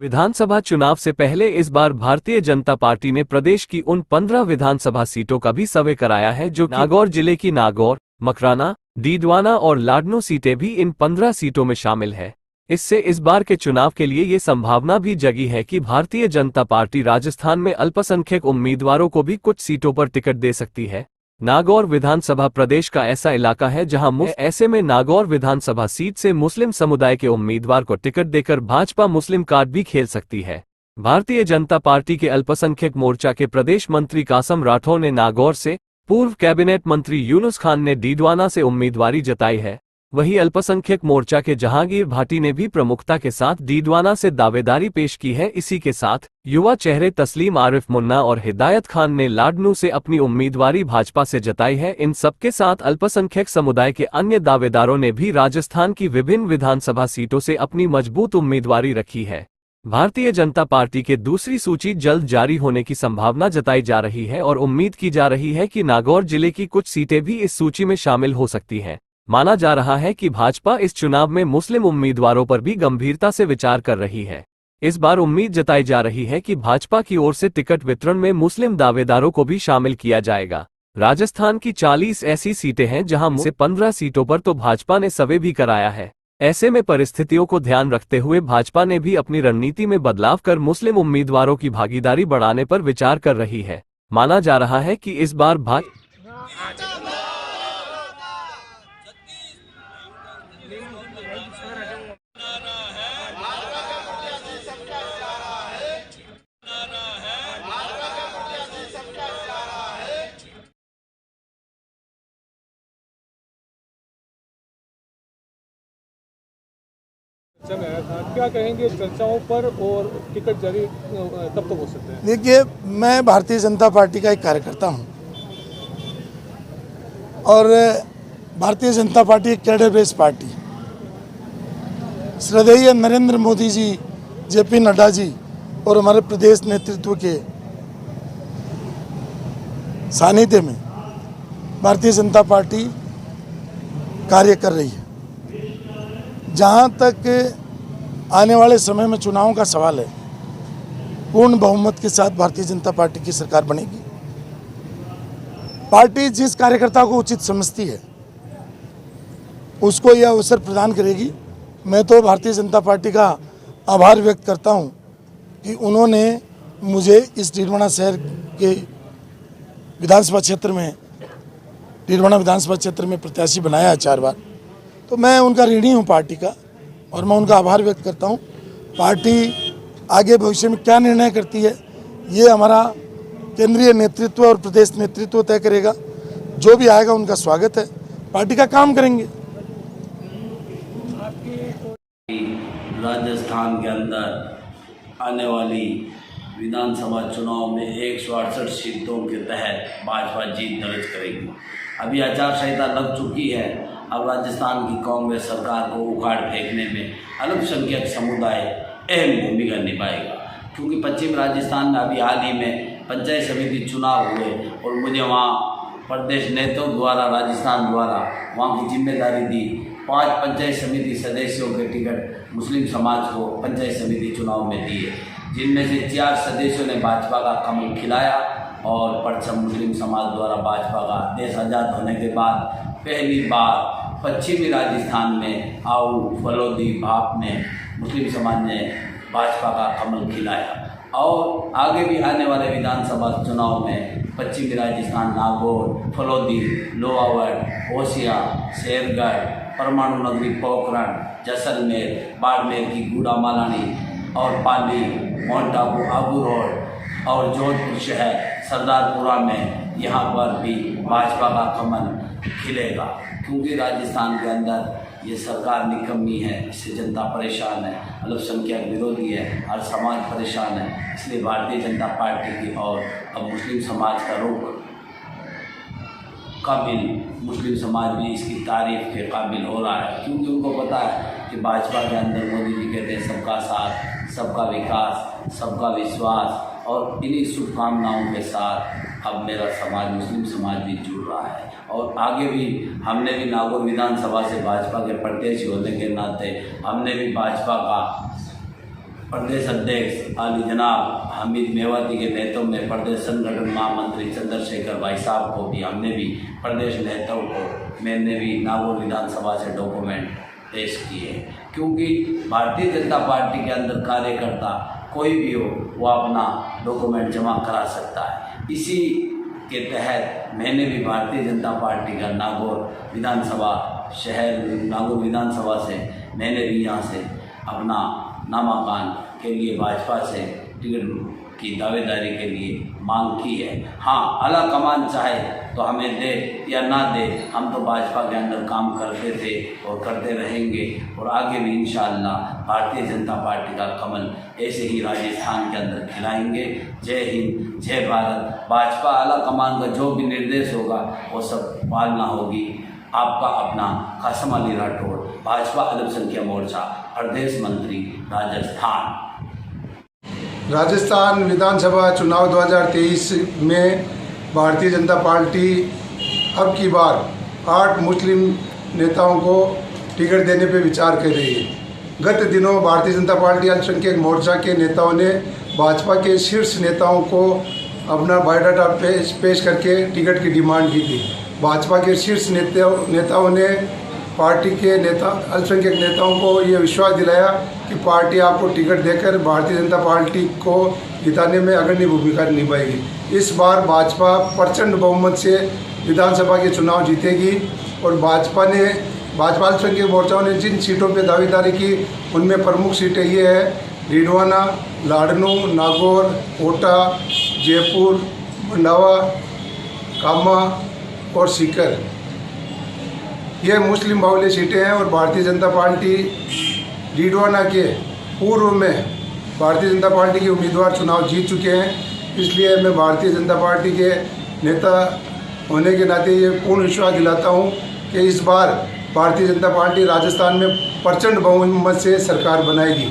विधानसभा चुनाव से पहले इस बार भारतीय जनता पार्टी ने प्रदेश की उन 15 विधानसभा सीटों का भी सर्वे कराया है जो नागौर जिले की नागौर, मकराना, डीडवाना और लाडनू सीटें भी इन 15 सीटों में शामिल है। इससे इस बार के चुनाव के लिए ये संभावना भी जगी है कि भारतीय जनता पार्टी राजस्थान में अल्पसंख्यक उम्मीदवारों को भी कुछ सीटों पर टिकट दे सकती है। नागौर विधानसभा प्रदेश का ऐसा इलाका है जहां ऐसे में नागौर विधानसभा सीट से मुस्लिम समुदाय के उम्मीदवार को टिकट देकर भाजपा मुस्लिम कार्ड भी खेल सकती है। भारतीय जनता पार्टी के अल्पसंख्यक मोर्चा के प्रदेश मंत्री कासम राठौर ने नागौर से, पूर्व कैबिनेट मंत्री यूनुस खान ने डीडवाना से उम्मीदवारी जताई है। वहीं अल्पसंख्यक मोर्चा के जहांगीर भाटी ने भी प्रमुखता के साथ डीडवाना से दावेदारी पेश की है। इसी के साथ युवा चेहरे तस्लीम आरिफ मुन्ना और हिदायत खान ने लाडनू से अपनी उम्मीदवारी भाजपा से जताई है। इन सबके साथ अल्पसंख्यक समुदाय के अन्य दावेदारों ने भी राजस्थान की विभिन्न विधानसभा सीटों से अपनी मजबूत उम्मीदवारी रखी है। भारतीय जनता पार्टी के दूसरी सूची जल्द जारी होने की संभावना जताई जा रही है और उम्मीद की जा रही है कि नागौर जिले की कुछ सीटें भी इस सूची में शामिल हो सकती हैं। माना जा रहा है कि भाजपा इस चुनाव में मुस्लिम उम्मीदवारों पर भी गंभीरता से विचार कर रही है। इस बार उम्मीद जताई जा रही है कि भाजपा की ओर से टिकट वितरण में मुस्लिम दावेदारों को भी शामिल किया जाएगा। राजस्थान की 40 ऐसी सीटें हैं जहां से 15 सीटों पर तो भाजपा ने सर्वे भी कराया है। ऐसे में परिस्थितियों को ध्यान रखते हुए भाजपा ने भी अपनी रणनीति में बदलाव कर मुस्लिम उम्मीदवारों की भागीदारी बढ़ाने पर विचार कर रही है। माना जा रहा है कि इस बार चर्चा में आया था, क्या कहेंगे चर्चाओं पर और टिकट जारी कब तक हो सकते हैं? देखिए, मैं भारतीय जनता पार्टी का एक कार्यकर्ता हूं और भारतीय जनता पार्टी एक कैडर बेस्ड पार्टी। श्रद्धेय नरेंद्र मोदी जी, जेपी नड्डा जी और हमारे प्रदेश नेतृत्व के सानिध्य में भारतीय जनता पार्टी कार्य कर रही है। जहाँ तक आने वाले समय में चुनावों का सवाल है, पूर्ण बहुमत के साथ भारतीय जनता पार्टी की सरकार बनेगी। पार्टी जिस कार्यकर्ता को उचित समझती है उसको यह अवसर प्रदान करेगी। मैं तो भारतीय जनता पार्टी का आभार व्यक्त करता हूं कि उन्होंने मुझे इस डीडवाना शहर के विधानसभा क्षेत्र में, डीडवाना विधानसभा क्षेत्र में प्रत्याशी बनाया है 4 बार। तो मैं उनका ऋणी हूं पार्टी का और मैं उनका आभार व्यक्त करता हूं। पार्टी आगे भविष्य में क्या निर्णय करती है ये हमारा केंद्रीय नेतृत्व और प्रदेश नेतृत्व तय करेगा। जो भी आएगा उनका स्वागत है, पार्टी का काम करेंगे। राजस्थान के अंदर आने वाली विधानसभा चुनाव में 168 सीटों के तहत भाजपा जीत दर्ज करेगी। अभी आचार संहिता लग चुकी है। अब राजस्थान की कांग्रेस सरकार को उखाड़ फेंकने में अल्पसंख्यक समुदाय अहम भूमिका निभाएगा, क्योंकि पश्चिम राजस्थान में अभी हाल ही में पंचायत समिति चुनाव हुए और मुझे वहाँ प्रदेश नेताओं द्वारा, राजस्थान द्वारा वहाँ की जिम्मेदारी दी। 5 पंचायत समिति सदस्यों के टिकट मुस्लिम समाज को पंचायत समिति चुनाव में दिए, जिनमें से 4 सदस्यों ने भाजपा का कमल खिलाया और परचम मुस्लिम समाज द्वारा भाजपा का देश आज़ाद होने के बाद पहली बार पश्चिमी राजस्थान में आऊ, फलोदी, भाप में मुस्लिम समाज ने भाजपा का कमल खिलाया। और आगे भी आने वाले विधानसभा चुनाव में पश्चिमी राजस्थान, नागौर, फलोदी, लोहावड़, होशियार, शेरगढ़, परमाणु नगरी पोखरण, जैसलमेर, बाड़मेर की गूड़ा मालानी और पाली, माउंट आबू, आबू रोड और जोधपुर शहर, सरदारपुरा में यहाँ पर भी भाजपा का कमल खिलेगा, क्योंकि राजस्थान के अंदर ये सरकार निकम्मी है, इससे जनता परेशान है, अल्पसंख्यक विरोधी है, हर समाज परेशान है। इसलिए भारतीय जनता पार्टी की और अब मुस्लिम समाज का रुख काबिल, मुस्लिम समाज भी इसकी तारीफ के काबिल हो रहा है, क्योंकि उनको पता है कि भाजपा के अंदर मोदी जी कहते हैं सबका साथ, सबका विकास, सबका विश्वास, और इन्हीं शुभकामनाओं के साथ अब मेरा समाज, मुस्लिम समाज भी जुड़ रहा है। और आगे भी हमने भी नागौर विधानसभा से भाजपा के प्रत्याशी होने के नाते हमने भी भाजपा का प्रदेश अध्यक्ष आली जनाब हामिद मेवाती के नेतृत्व में प्रदेश संगठन महामंत्री चंद्रशेखर भाई साहब को भी हमने भी प्रदेश नेताओं को मैंने भी नागौर विधानसभा से डॉक्यूमेंट पेश किए, क्योंकि भारतीय जनता पार्टी के अंदर कार्यकर्ता कोई भी हो वो अपना डॉक्यूमेंट जमा करा सकता है। इसी के तहत मैंने भी भारतीय जनता पार्टी का नागौर विधानसभा से मैंने भी यहाँ से अपना नामांकन के लिए भाजपा से टिकट की दावेदारी के लिए मांग की है। हाँ, आला कमान चाहे तो हमें दे या ना दे, हम तो भाजपा के अंदर काम करते थे और करते रहेंगे और आगे भी इंशाअल्लाह भारतीय जनता पार्टी का कमल ऐसे ही राजस्थान के अंदर खिलाएंगे। जय हिंद, जय भारत। भाजपा आला कमान का जो भी निर्देश होगा वो सब पालना होगी। आपका अपना कासम अली राठौड़, भाजपा अल्पसंख्यक मोर्चा प्रदेश मंत्री राजस्थान। राजस्थान विधानसभा चुनाव 2023 में भारतीय जनता पार्टी अब की बार 8 मुस्लिम नेताओं को टिकट देने पर विचार कर रही है। गत दिनों भारतीय जनता पार्टी अल्पसंख्यक मोर्चा के नेताओं ने भाजपा के शीर्ष नेताओं को अपना बायोडाटा पेश करके टिकट की डिमांड की थी। भाजपा के शीर्ष नेताओं ने पार्टी के अल्पसंख्यक नेताओं को ये विश्वास दिलाया कि पार्टी आपको टिकट देकर भारतीय जनता पार्टी को जिताने में अग्रणी भूमिका निभाएगी। इस बार भाजपा प्रचंड बहुमत से विधानसभा के चुनाव जीतेगी और भाजपा अल्पसंख्यक मोर्चाओं ने जिन सीटों पर दावेदारी की उनमें प्रमुख सीटें ये है डीडवाना, लाडनू, नागौर, कोटा, जयपुर, मंडावा, कामा और सीकर। ये मुस्लिम बाहुल्य सीटें हैं और भारतीय जनता पार्टी डीडवाना के पूर्व में भारतीय जनता पार्टी के उम्मीदवार चुनाव जीत चुके हैं। इसलिए मैं भारतीय जनता पार्टी के नेता होने के नाते ये पूर्ण विश्वास दिलाता हूँ कि इस बार भारतीय जनता पार्टी राजस्थान में प्रचंड बहुमत से सरकार बनाएगी।